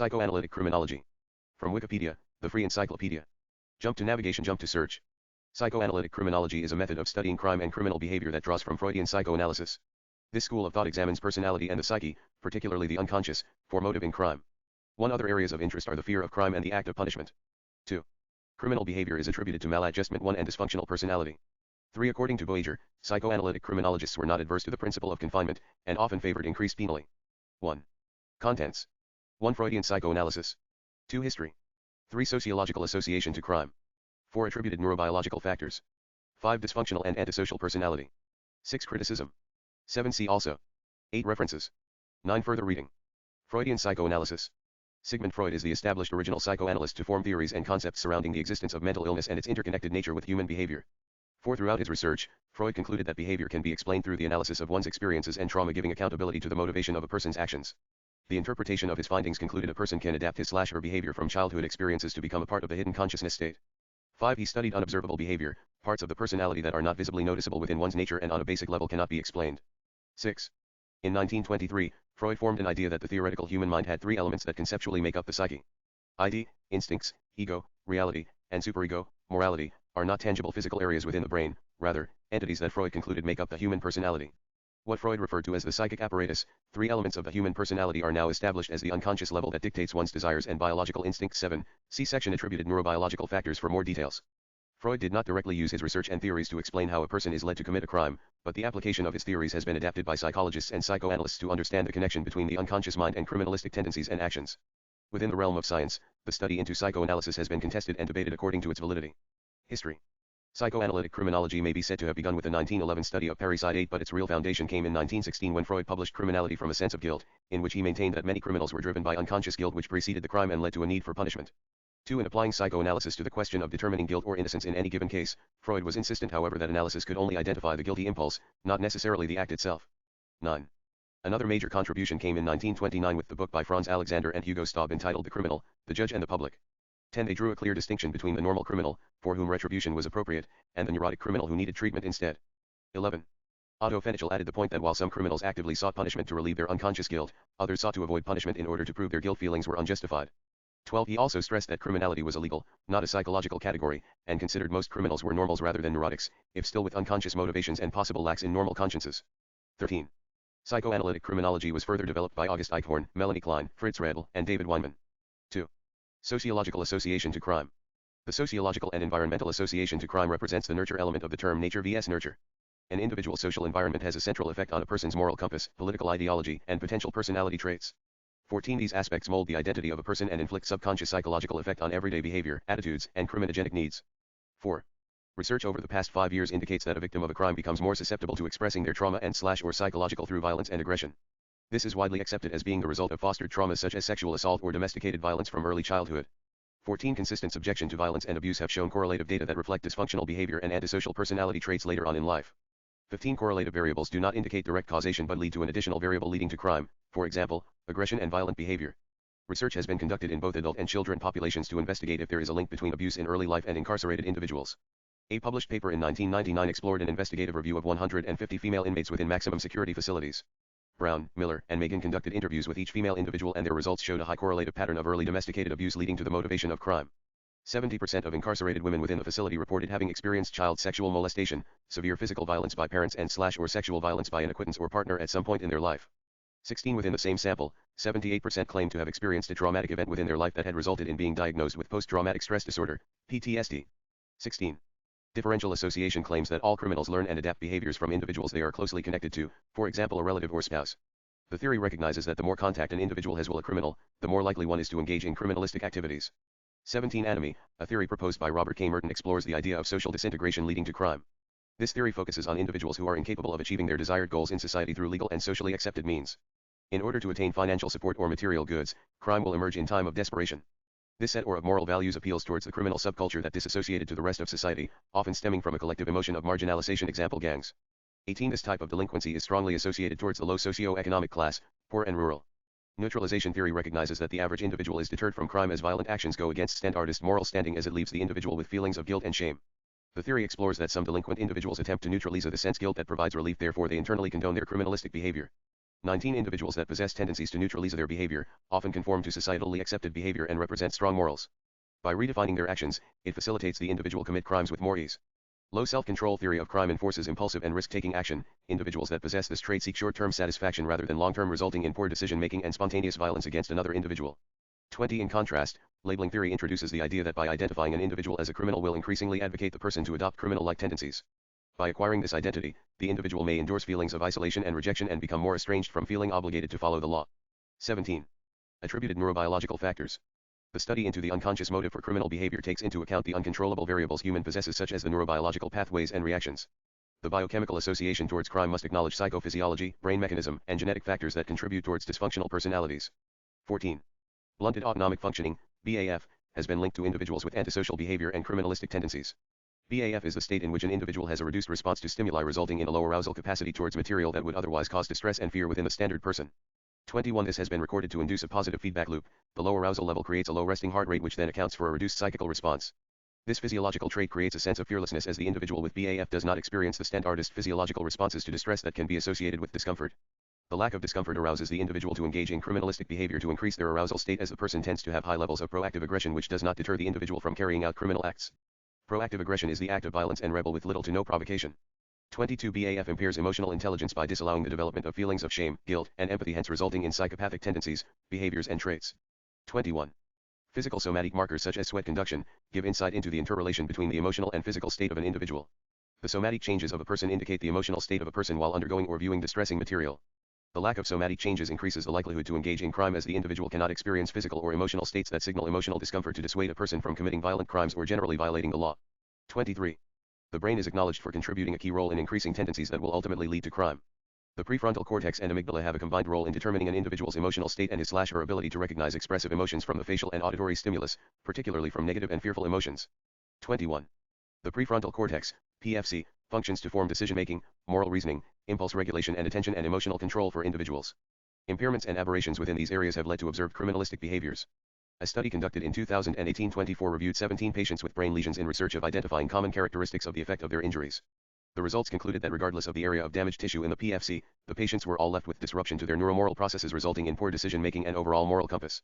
Psychoanalytic criminology. From Wikipedia, the free encyclopedia. Jump to navigation, jump to search. Psychoanalytic criminology is a method of studying crime and criminal behavior that draws from Freudian psychoanalysis. This school of thought examines personality and the psyche, particularly the unconscious, for motive in crime. One other areas of interest are the fear of crime and the act of punishment. 2. Criminal behavior is attributed to maladjustment 1 and dysfunctional personality. 3. According to Boyer, psychoanalytic criminologists were not adverse to the principle of confinement, and often favored increased penalty. 1. Contents. 1. Freudian psychoanalysis. 2. History. 3. Sociological association to crime. 4. Attributed neurobiological factors. 5. Dysfunctional and antisocial personality. 6. Criticism. 7. See also. 8. References. 9. Further reading. Freudian psychoanalysis. Sigmund Freud is the established original psychoanalyst to form theories and concepts surrounding the existence of mental illness and its interconnected nature with human behavior. For throughout his research, Freud concluded that behavior can be explained through the analysis of one's experiences and trauma, giving accountability to the motivation of a person's actions. The interpretation of his findings concluded a person can adapt his/her behavior from childhood experiences to become a part of the hidden consciousness state. 5. He studied unobservable behavior, parts of the personality that are not visibly noticeable within one's nature and on a basic level cannot be explained. 6. In 1923, Freud formed an idea that the theoretical human mind had 3 elements that conceptually make up the psyche. ID, instincts, ego, reality, and superego, morality, are not tangible physical areas within the brain, rather, entities that Freud concluded make up the human personality. What Freud referred to as the psychic apparatus, 3 elements of the human personality are now established as the unconscious level that dictates one's desires and biological instincts. 7. See section attributed neurobiological factors for more details. Freud did not directly use his research and theories to explain how a person is led to commit a crime, but the application of his theories has been adapted by psychologists and psychoanalysts to understand the connection between the unconscious mind and criminalistic tendencies and actions. Within the realm of science, the study into psychoanalysis has been contested and debated according to its validity. History. Psychoanalytic criminology may be said to have begun with the 1911 study of Parricide 8, but its real foundation came in 1916 when Freud published Criminality from a Sense of Guilt, in which he maintained that many criminals were driven by unconscious guilt which preceded the crime and led to a need for punishment. 2. In applying psychoanalysis to the question of determining guilt or innocence in any given case, Freud was insistent however that analysis could only identify the guilty impulse, not necessarily the act itself. 9. Another major contribution came in 1929 with the book by Franz Alexander and Hugo Staub entitled The Criminal, the Judge and the Public. 10. They drew a clear distinction between the normal criminal, for whom retribution was appropriate, and the neurotic criminal who needed treatment instead. 11. Otto Fenichel added the point that while some criminals actively sought punishment to relieve their unconscious guilt, others sought to avoid punishment in order to prove their guilt feelings were unjustified. 12. He also stressed that criminality was a legal, not a psychological category, and considered most criminals were normals rather than neurotics, if still with unconscious motivations and possible lacks in normal consciences. 13. Psychoanalytic criminology was further developed by August Eichhorn, Melanie Klein, Fritz Radl, and David Weinman. 2. Sociological association to crime. The sociological and environmental association to crime represents the nurture element of the term nature vs. nurture. An individual's social environment has a central effect on a person's moral compass, political ideology, and potential personality traits. 14. These aspects mold the identity of a person and inflict subconscious psychological effect on everyday behavior, attitudes, and criminogenic needs. 4. Research over the past 5 years indicates that a victim of a crime becomes more susceptible to expressing their trauma and/or psychological through violence and aggression. This is widely accepted as being the result of fostered traumas such as sexual assault or domesticated violence from early childhood. 14. Consistent subjection to violence and abuse have shown correlative data that reflect dysfunctional behavior and antisocial personality traits later on in life. 15. Correlative variables do not indicate direct causation but lead to an additional variable leading to crime, for example, aggression and violent behavior. Research has been conducted in both adult and children populations to investigate if there is a link between abuse in early life and incarcerated individuals. A published paper in 1999 explored an investigative review of 150 female inmates within maximum security facilities. Brown, Miller, and Megan conducted interviews with each female individual and their results showed a high correlative pattern of early domesticated abuse leading to the motivation of crime. 70% of incarcerated women within the facility reported having experienced child sexual molestation, severe physical violence by parents and/or sexual violence by an acquaintance or partner at some point in their life. 16 within the same sample, 78% claimed to have experienced a traumatic event within their life that had resulted in being diagnosed with post-traumatic stress disorder, PTSD. 16. Differential association claims that all criminals learn and adapt behaviors from individuals they are closely connected to, for example a relative or spouse. The theory recognizes that the more contact an individual has with a criminal, the more likely one is to engage in criminalistic activities. 17. Anomie, a theory proposed by Robert K. Merton explores the idea of social disintegration leading to crime. This theory focuses on individuals who are incapable of achieving their desired goals in society through legal and socially accepted means. In order to attain financial support or material goods, crime will emerge in time of desperation. This set or of moral values appeals towards the criminal subculture that disassociated to the rest of society, often stemming from a collective emotion of marginalization, example gangs. 18. This type of delinquency is strongly associated towards the low socio-economic class, poor and rural. Neutralization theory recognizes that the average individual is deterred from crime as violent actions go against standardist moral standing as it leaves the individual with feelings of guilt and shame. The theory explores that some delinquent individuals attempt to neutralize the sense guilt that provides relief, therefore they internally condone their criminalistic behavior. 19 Individuals that possess tendencies to neutralize their behavior, often conform to societally accepted behavior and represent strong morals. By redefining their actions, it facilitates the individual commit crimes with more ease. Low self-control theory of crime enforces impulsive and risk-taking action. Individuals that possess this trait seek short-term satisfaction rather than long-term, resulting in poor decision-making and spontaneous violence against another individual. 20 In contrast, labeling theory introduces the idea that by identifying an individual as a criminal will increasingly advocate the person to adopt criminal-like tendencies. By acquiring this identity, the individual may endorse feelings of isolation and rejection and become more estranged from feeling obligated to follow the law. 17. Attributed neurobiological factors. The study into the unconscious motive for criminal behavior takes into account the uncontrollable variables human possesses, such as the neurobiological pathways and reactions. The biochemical association towards crime must acknowledge psychophysiology, brain mechanism, and genetic factors that contribute towards dysfunctional personalities. 14. Blunted autonomic functioning, BAF, has been linked to individuals with antisocial behavior and criminalistic tendencies. BAF is the state in which an individual has a reduced response to stimuli, resulting in a low arousal capacity towards material that would otherwise cause distress and fear within the standard person. 21 This has been recorded to induce a positive feedback loop. The low arousal level creates a low resting heart rate, which then accounts for a reduced psychical response. This physiological trait creates a sense of fearlessness, as the individual with BAF does not experience the standardist physiological responses to distress that can be associated with discomfort. The lack of discomfort arouses the individual to engage in criminalistic behavior to increase their arousal state, as the person tends to have high levels of proactive aggression, which does not deter the individual from carrying out criminal acts. Proactive aggression is the act of violence and rebel with little to no provocation. 22 BAF impairs emotional intelligence by disallowing the development of feelings of shame, guilt, and empathy, hence resulting in psychopathic tendencies, behaviors and traits. 21. Physical somatic markers such as sweat conduction give insight into the interrelation between the emotional and physical state of an individual. The somatic changes of a person indicate the emotional state of a person while undergoing or viewing distressing material. The lack of somatic changes increases the likelihood to engage in crime, as the individual cannot experience physical or emotional states that signal emotional discomfort to dissuade a person from committing violent crimes or generally violating the law. 23. The brain is acknowledged for contributing a key role in increasing tendencies that will ultimately lead to crime. The prefrontal cortex and amygdala have a combined role in determining an individual's emotional state and his/her ability to recognize expressive emotions from the facial and auditory stimulus, particularly from negative and fearful emotions. 21. The prefrontal cortex, PFC, functions to form decision-making, moral reasoning, impulse regulation and attention and emotional control for individuals. Impairments and aberrations within these areas have led to observed criminalistic behaviors. A study conducted in 2018-24 reviewed 17 patients with brain lesions in research of identifying common characteristics of the effect of their injuries. The results concluded that regardless of the area of damaged tissue in the PFC, the patients were all left with disruption to their neuromoral processes, resulting in poor decision-making and overall moral compass.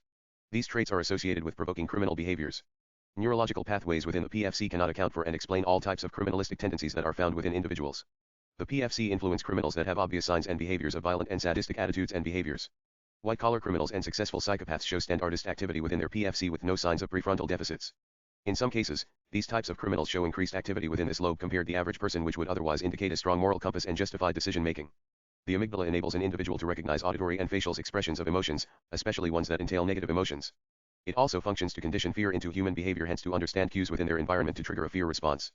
These traits are associated with provoking criminal behaviors. Neurological pathways within the PFC cannot account for and explain all types of criminalistic tendencies that are found within individuals. The PFC influence criminals that have obvious signs and behaviors of violent and sadistic attitudes and behaviors. White-collar criminals and successful psychopaths show standardist activity within their PFC with no signs of prefrontal deficits. In some cases, these types of criminals show increased activity within this lobe compared to the average person, which would otherwise indicate a strong moral compass and justified decision-making. The amygdala enables an individual to recognize auditory and facial expressions of emotions, especially ones that entail negative emotions. It also functions to condition fear into human behavior, hence to understand cues within their environment to trigger a fear response.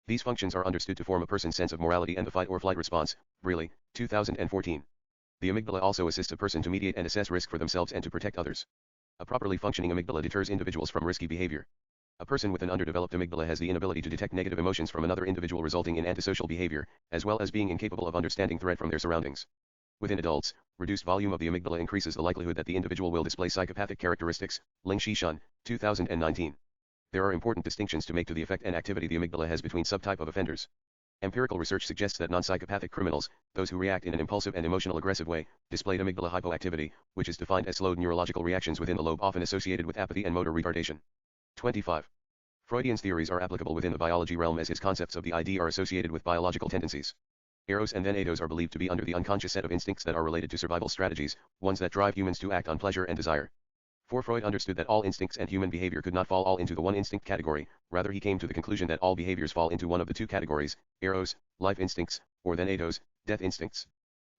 These functions are understood to form a person's sense of morality and the fight or flight response. Brealey, 2014. The amygdala also assists a person to mediate and assess risk for themselves and to protect others. A properly functioning amygdala deters individuals from risky behavior. A person with an underdeveloped amygdala has the inability to detect negative emotions from another individual, resulting in antisocial behavior, as well as being incapable of understanding threat from their surroundings. Within adults, reduced volume of the amygdala increases the likelihood that the individual will display psychopathic characteristics. Ling Shishun, 2019. There are important distinctions to make to the effect and activity the amygdala has between subtype of offenders. Empirical research suggests that non-psychopathic criminals, those who react in an impulsive and emotional aggressive way, displayed amygdala hypoactivity, which is defined as slowed neurological reactions within the lobe, often associated with apathy and motor retardation. 25. Freudian's theories are applicable within the biology realm, as his concepts of the ID are associated with biological tendencies. Eros and then Eidos are believed to be under the unconscious set of instincts that are related to survival strategies, ones that drive humans to act on pleasure and desire. For Freud understood that all instincts and human behavior could not fall all into the one instinct category, rather he came to the conclusion that all behaviors fall into one of the two categories, Eros, life instincts, or then Eidos, death instincts.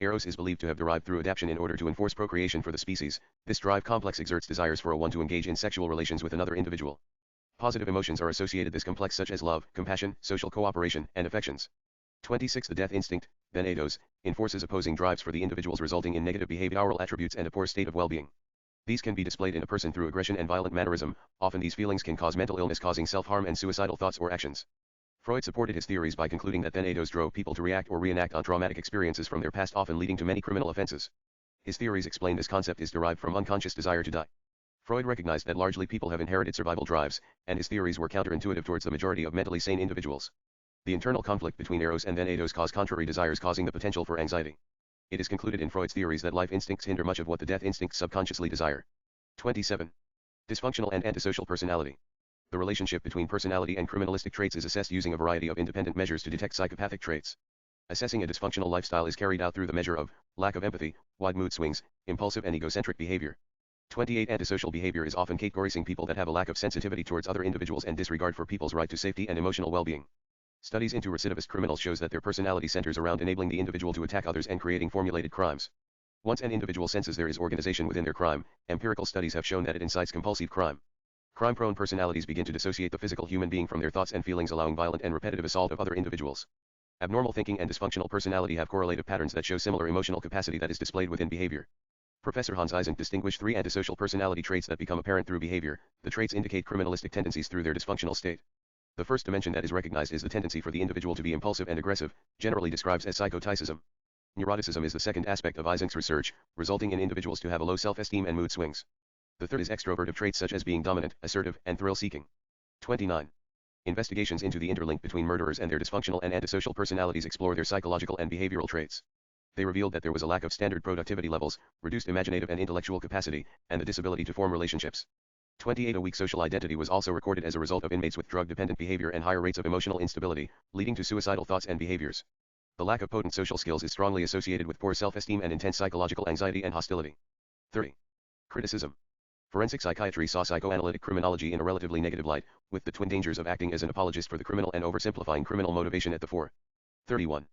Eros is believed to have derived through adaptation in order to enforce procreation for the species. This drive complex exerts desires for one to engage in sexual relations with another individual. Positive emotions are associated this complex, such as love, compassion, social cooperation, and affections. 26. The death instinct, then Eidos, enforces opposing drives for the individuals, resulting in negative behavioral attributes and a poor state of well-being. These can be displayed in a person through aggression and violent mannerism. Often these feelings can cause mental illness, causing self-harm and suicidal thoughts or actions. Freud supported his theories by concluding that then Eidos drove people to react or reenact on traumatic experiences from their past, often leading to many criminal offenses. His theories explain this concept is derived from unconscious desire to die. Freud recognized that largely people have inherited survival drives, and his theories were counterintuitive towards the majority of mentally sane individuals. The internal conflict between Eros and then Eidos cause contrary desires, causing the potential for anxiety. It is concluded in Freud's theories that life instincts hinder much of what the death instincts subconsciously desire. 27. Dysfunctional and antisocial personality. The relationship between personality and criminalistic traits is assessed using a variety of independent measures to detect psychopathic traits. Assessing a dysfunctional lifestyle is carried out through the measure of lack of empathy, wide mood swings, impulsive and egocentric behavior. 28. Antisocial behavior is often categorizing people that have a lack of sensitivity towards other individuals and disregard for people's right to safety and emotional well-being. Studies into recidivist criminals shows that their personality centers around enabling the individual to attack others and creating formulated crimes. Once an individual senses there is organization within their crime, empirical studies have shown that it incites compulsive crime. Crime-prone personalities begin to dissociate the physical human being from their thoughts and feelings, allowing violent and repetitive assault of other individuals. Abnormal thinking and dysfunctional personality have correlative patterns that show similar emotional capacity that is displayed within behavior. Professor Hans Eysenck distinguished 3 antisocial personality traits that become apparent through behavior. The traits indicate criminalistic tendencies through their dysfunctional state. The first dimension that is recognized is the tendency for the individual to be impulsive and aggressive, generally described as psychoticism. Neuroticism is the second aspect of Eysenck's research, resulting in individuals to have a low self-esteem and mood swings. The third is extrovertive traits such as being dominant, assertive, and thrill-seeking. 29. Investigations into the interlink between murderers and their dysfunctional and antisocial personalities explore their psychological and behavioral traits. They revealed that there was a lack of standard productivity levels, reduced imaginative and intellectual capacity, and the disability to form relationships. 28. A weak social identity was also recorded as a result of inmates with drug-dependent behavior and higher rates of emotional instability, leading to suicidal thoughts and behaviors. The lack of potent social skills is strongly associated with poor self-esteem and intense psychological anxiety and hostility. 30. Criticism. Forensic psychiatry saw psychoanalytic criminology in a relatively negative light, with the twin dangers of acting as an apologist for the criminal and oversimplifying criminal motivation at the fore. 31.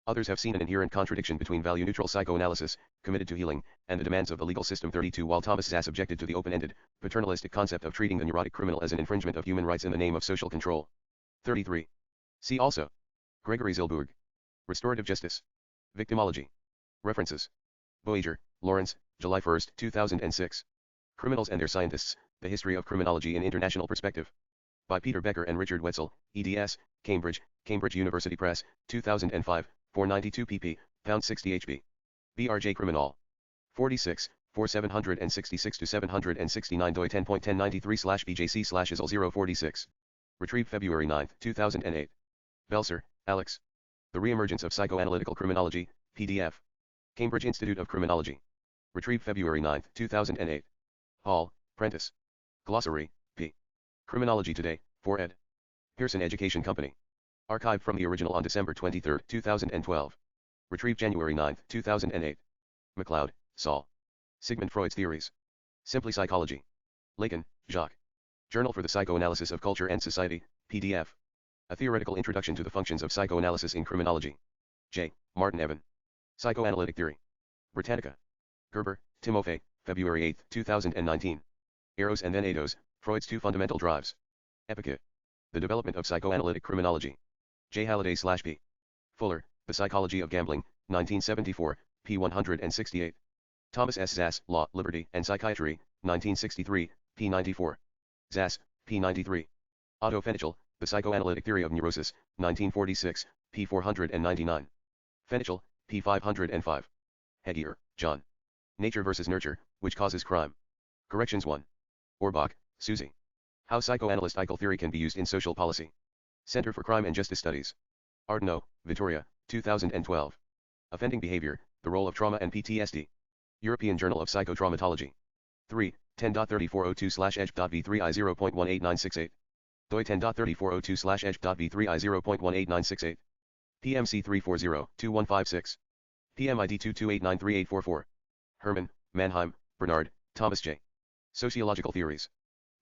Others have seen an inherent contradiction between value-neutral psychoanalysis, committed to healing, and the demands of the legal system. 32. While Thomas Szasz objected to the open-ended, paternalistic concept of treating the neurotic criminal as an infringement of human rights in the name of social control. 33. See also. Gregory Zilberg. Restorative Justice. Victimology. References. Boeger, Lawrence, July 1, 2006. Criminals and Their Scientists, The History of Criminology in International Perspective. By Peter Becker and Richard Wetzel, eds, Cambridge, Cambridge University Press, 2005, 492 pp. Pound 60 hb. BRJ Criminal. 46, 4766 to 769 doi 10.1093/BJC/ISL 046. Retrieved February 9, 2008. Belser, Alex. The Reemergence of Psychoanalytical Criminology, PDF. Cambridge Institute of Criminology. Retrieved February 9, 2008. Hall, Prentice. Glossary, p. Criminology Today, 4 ed. Pearson Education Company. Archived from the original on December 23, 2012. Retrieved January 9, 2008. MacLeod, Saul. Sigmund Freud's Theories. Simply Psychology. Lacan, Jacques. Journal for the Psychoanalysis of Culture and Society, PDF. A Theoretical Introduction to the Functions of Psychoanalysis in Criminology. J. Martin Evan. Psychoanalytic Theory. Britannica. Gerber, Timofey, February 8, 2019. Eros and then Eidos, Freud's Two Fundamental Drives. Epicure. The Development of Psychoanalytic Criminology. J. Halliday/P. Fuller, The Psychology of Gambling, 1974, p. 168. Thomas S. Szasz, Law, Liberty, and Psychiatry, 1963, p. 94. Szasz, p. 93. Otto Fenichel, The Psychoanalytic Theory of Neurosis, 1946, p. 499. Fenichel, p. 505. Hegier, John. Nature versus Nurture, Which Causes Crime. Corrections 1. Orbach, Susie. How Psychoanalytical Theory Can Be Used in Social Policy. Center for Crime and Justice Studies. Ardno, Vittoria, 2012. Offending Behavior, The Role of Trauma and PTSD. European Journal of Psychotraumatology. 3, 10.3402/edge.v3i 0.18968. doi 10.3402/edge.v3i 0.18968. PMC 340-2156. PMID 228938844. Herman, Mannheim, Bernard, Thomas J. Sociological Theories.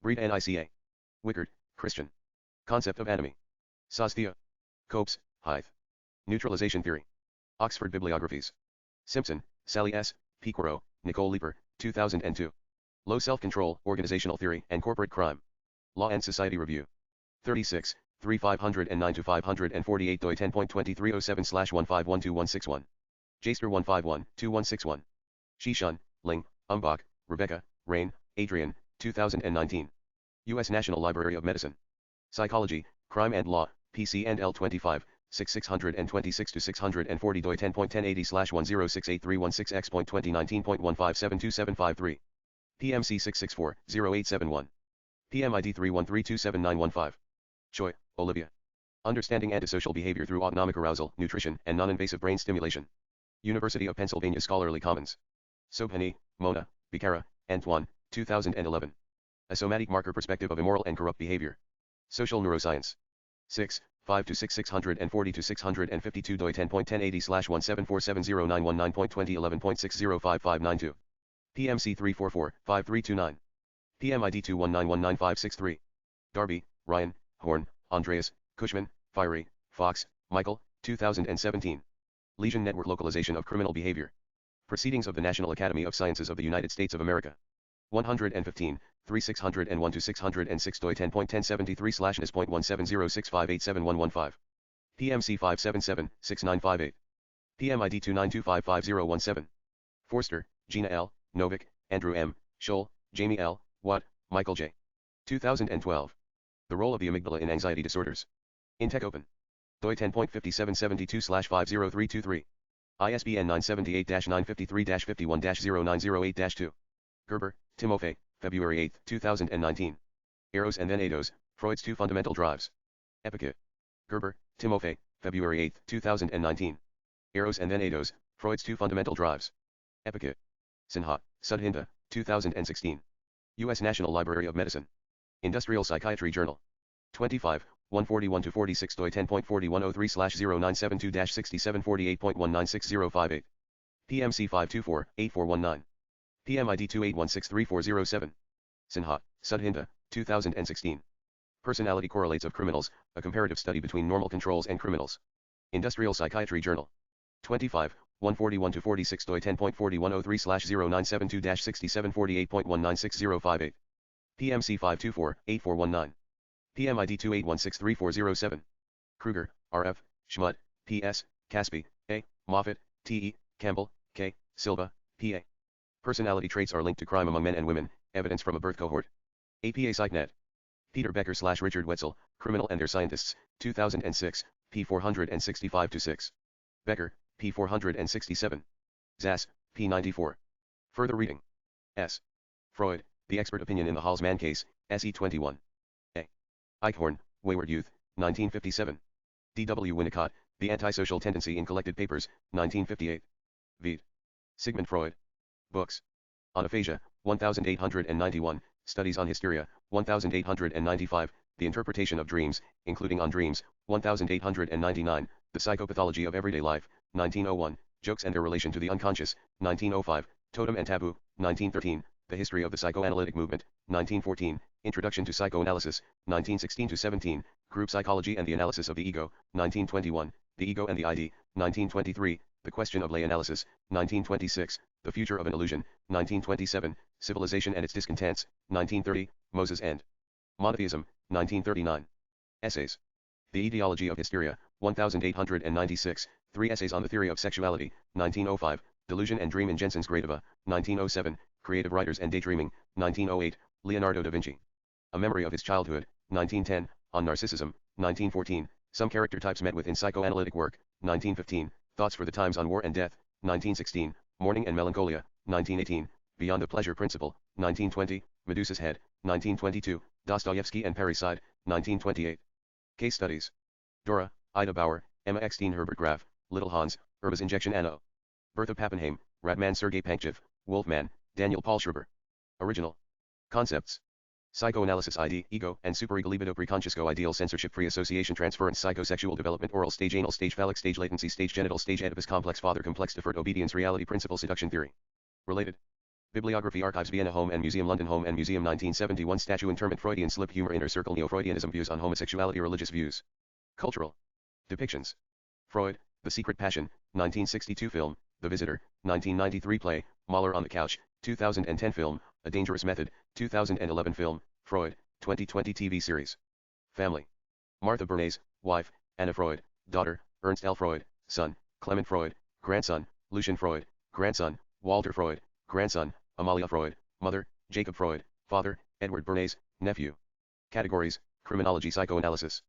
Breed NICA. Wickard, Christian. Concept of Anatomy. Sasthia. Copes, Hythe. Neutralization Theory. Oxford Bibliographies. Simpson, Sally S., Picoro, Nicole Leeper, 2002. Low Self-Control, Organizational Theory, and Corporate Crime. Law and Society Review. 36, 3509-548 doi 10.2307/1512161. Jaster 151-2161. Shishun, Ling, Umbach, Rebecca, Rain, Adrian, 2019. U.S. National Library of Medicine. Psychology, Crime and Law, PC and L25, 626-640 doi 10.1080/10683116x.2019.15727553. PMC 664-0871. PMID 313279515. Choi, Olivia. Understanding Antisocial Behavior Through Autonomic Arousal, Nutrition, and Non-Invasive Brain Stimulation. University of Pennsylvania Scholarly Commons. Sobhani, Mona, Bicara, Antoine, 2011. A Somatic Marker Perspective of Immoral and Corrupt Behavior. Social Neuroscience. 6, 5 to 6 640 to 652 doi 10.1080/1747091.2011.605592. PMC 344-5329. PMID 219195563. Darby, Ryan, Horn, Andreas, Cushman, Fiery, Fox, Michael, 2017. Lesion Network Localization of Criminal Behavior. Proceedings of the National Academy of Sciences of the United States of America. 115, 3601 to 606 doi 10.1073/NIS.17065871115. PMC 577-6958. PMID 292555017. Forster, Gina L., Novick, Andrew M., Scholl, Jamie L., Watt, Michael J. 2012. The Role of the Amygdala in Anxiety Disorders. Intech Open. doi 10.5772/50323. ISBN 978-953-51-0908-2. Gerber, Timofey, February 8, 2019. Eros and then Eidos, Freud's Two Fundamental Drives. Epicate. Gerber, Timofey, February 8, 2019. Eros and then Eidos, Freud's Two Fundamental Drives. Epicate. Sinha, Sudhinda, 2016. U.S. National Library of Medicine. Industrial Psychiatry Journal. 25, 141-46 doi 10.4103/0972-6748.196058. PMC 524-8419. PMID 281634007. Sinha, Sudhinda, 2016. Personality Correlates of Criminals, a Comparative Study Between Normal Controls and Criminals. Industrial Psychiatry Journal. 25, 141-46 doi 10.4103/0972-6748.196058. PMC 524-8419. PMID 281634007. Kruger, R.F., Schmutt, P.S., Caspi, A., Moffat, T.E., Campbell, K., Silva, P.A. Personality traits are linked to crime among men and women, evidence from a birth cohort. APA PsychNet. Peter Becker/Richard Wetzel, Criminal and Their Scientists, 2006, p. 465-6. Becker, p. 467. Zass, p. 94. Further reading. S. Freud, The Expert Opinion in the Halsman Case, SE 21. A. Eichhorn, Wayward Youth, 1957. D.W. Winnicott, The Antisocial Tendency in Collected Papers, 1958. Veit. Sigmund Freud. Books. On Aphasia, 1891, Studies on Hysteria, 1895, The Interpretation of Dreams, including on Dreams, 1899, The Psychopathology of Everyday Life, 1901, Jokes and Their Relation to the Unconscious, 1905, Totem and Taboo, 1913, The History of the Psychoanalytic Movement, 1914, Introduction to Psychoanalysis, 1916-17, Group Psychology and the Analysis of the Ego, 1921, The Ego and the ID, 1923, The Question of Lay Analysis, 1926, The Future of an Illusion, 1927, Civilization and its Discontents, 1930, Moses and Monotheism, 1939. Essays. The Etiology of Hysteria, 1896, 3 Essays on the Theory of Sexuality, 1905, Delusion and Dream in Jensen's Gradova, 1907, Creative Writers and Daydreaming, 1908, Leonardo da Vinci. A Memory of His Childhood, 1910, On Narcissism, 1914, Some Character Types Met with in Psychoanalytic Work, 1915, Thoughts for the Times on War and Death, 1916, Mourning and Melancholia, 1918, Beyond the Pleasure Principle, 1920, Medusa's Head, 1922, Dostoevsky and Parricide, 1928. Case Studies. Dora, Ida Bauer, Emma Eckstein Herbert Graf, Little Hans, Herba's Injection Anno. Bertha Pappenheim, Ratman Sergei Pankchev, Wolfman, Daniel Paul Schreiber. Original. Concepts. Psychoanalysis ID, Ego, and Superego Libido Preconscious Ideal Censorship-Free Association Transference Psychosexual Development Oral Stage Anal Stage Phallic Stage Latency Stage Genital Stage Oedipus Complex Father Complex Deferred Obedience Reality Principle Seduction Theory. Related. Bibliography Archives Vienna Home and Museum London Home and Museum 1971 Statue Interment Freudian Slip Humor Inner Circle Neo-Freudianism Views on Homosexuality Religious Views. Cultural. Depictions. Freud, The Secret Passion, 1962 film, The Visitor, 1993 play, Mahler on the Couch, 2010 film, A Dangerous Method, 2011 film, Freud, 2020 TV series. Family. Martha Bernays, wife, Anna Freud, daughter, Ernst L. Freud, son, Clement Freud, grandson, Lucian Freud, grandson, Walter Freud, grandson, Amalia Freud, mother, Jacob Freud, father, Edward Bernays, nephew. Categories, Criminology Psychoanalysis.